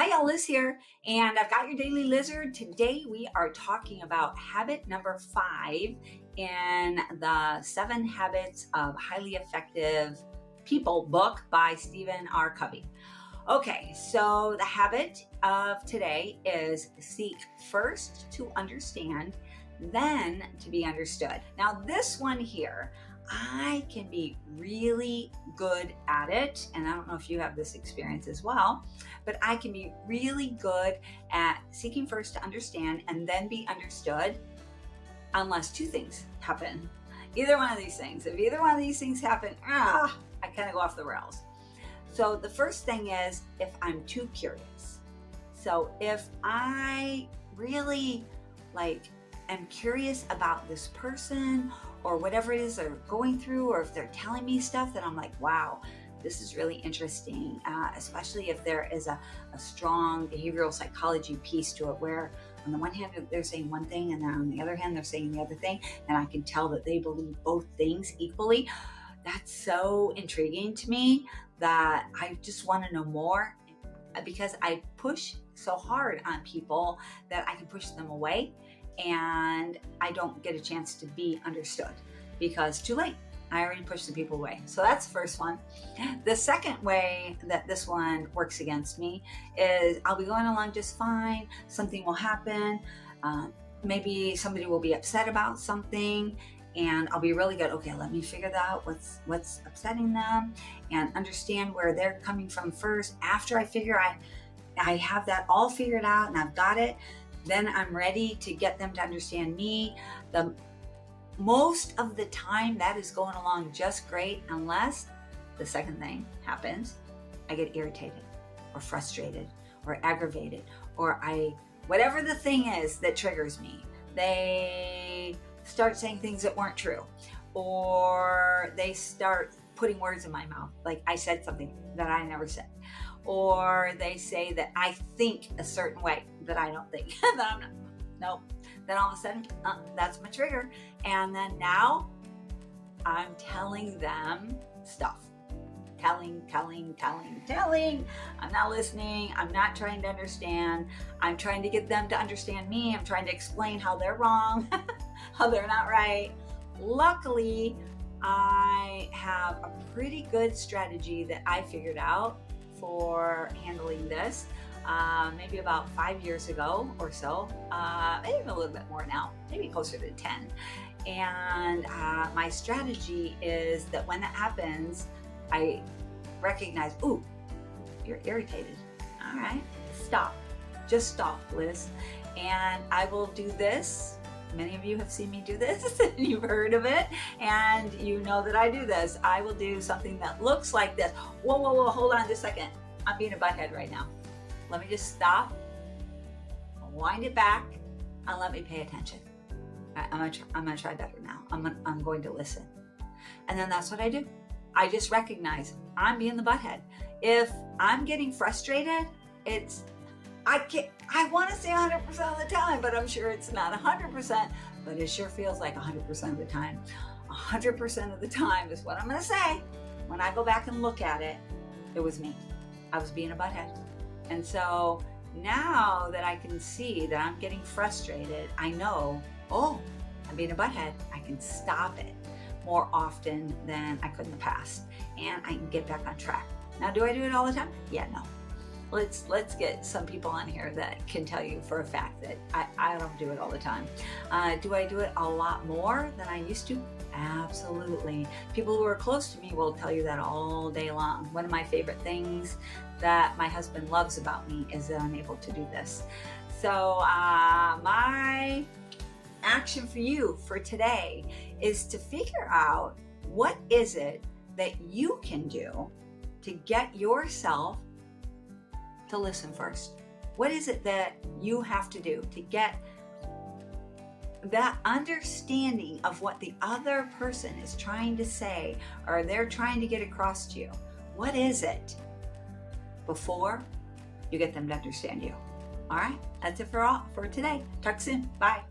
Hi, y'all, Liz here, and I've got your Daily Lizard. Today we are talking about habit number 5 in the 7 Habits of Highly Effective People book by Stephen R. Covey. Okay, so the habit of today is seek first to understand, then to be understood. Now, this one here, I can be really good at it, and I don't know if you have this experience as well, but I can be really good at seeking first to understand and then be understood unless 2 things happen. Either one of these things. If either one of these things happen, I kind of go off the rails. So the first thing is if I'm too curious. So if I really am curious about this person or whatever it is they're going through, or if they're telling me stuff that I'm like, wow, this is really interesting, especially if there is a strong behavioral psychology piece to it, where on the one hand they're saying one thing and then on the other hand they're saying the other thing, and I can tell that they believe both things equally. That's so intriguing to me that I just want to know more, because I push so hard on people that I can push them away and I don't get a chance to be understood because too late. I already pushed the people away. So that's the first one. The second way that this one works against me is I'll be going along just fine. Something will happen. Maybe somebody will be upset about something, and I'll be really good. Okay, let me figure out what's upsetting them and understand where they're coming from first. After I figure I have that all figured out and I've got it, then I'm ready to get them to understand me. Most of the time that is going along just great, unless the second thing happens. I get irritated or frustrated or aggravated, or whatever the thing is that triggers me. They start saying things that weren't true, or they start putting words in my mouth, like I said something that I never said, or they say that I think a certain way that I don't think, that I'm not. Nope. Then all of a sudden, that's my trigger. And then now I'm telling them stuff. Telling. I'm not listening. I'm not trying to understand. I'm trying to get them to understand me. I'm trying to explain how they're wrong, how they're not right. Luckily, I have a pretty good strategy that I figured out for handling this. Maybe about 5 years ago or so, maybe a little bit more now, maybe closer to 10. And my strategy is that when that happens, I recognize, ooh, you're irritated. All right, stop. Just stop, Liz. And I will do this. Many of you have seen me do this, and you've heard of it, and you know that I do this. I will do something that looks like this. Whoa, hold on just a second. I'm being a butthead right now. Let me just stop, wind it back, and let me pay attention. I'm gonna try better now. I'm going to listen. And then that's what I do. I just recognize I'm being the butthead. If I'm getting frustrated, I want to say 100% of the time, but I'm sure it's not 100%, but it sure feels like 100% of the time. 100% of the time is what I'm gonna say. When I go back and look at it, it was me. I was being a butthead. And so now that I can see that I'm getting frustrated, I know, I'm being a butthead. I can stop it more often than I could in the past, and I can get back on track. Now, do I do it all the time? Yeah, no. Let's get some people on here that can tell you for a fact that I don't do it all the time. Do I do it a lot more than I used to? Absolutely. People who are close to me will tell you that all day long. One of my favorite things that my husband loves about me is that I'm able to do this. So my action for you for today is to figure out what is it that you can do to get yourself to listen first. What is it that you have to do to get that understanding of what the other person is trying to say or they're trying to get across to you? What is it before you get them to understand you? All right, that's it for today. Talk soon. Bye.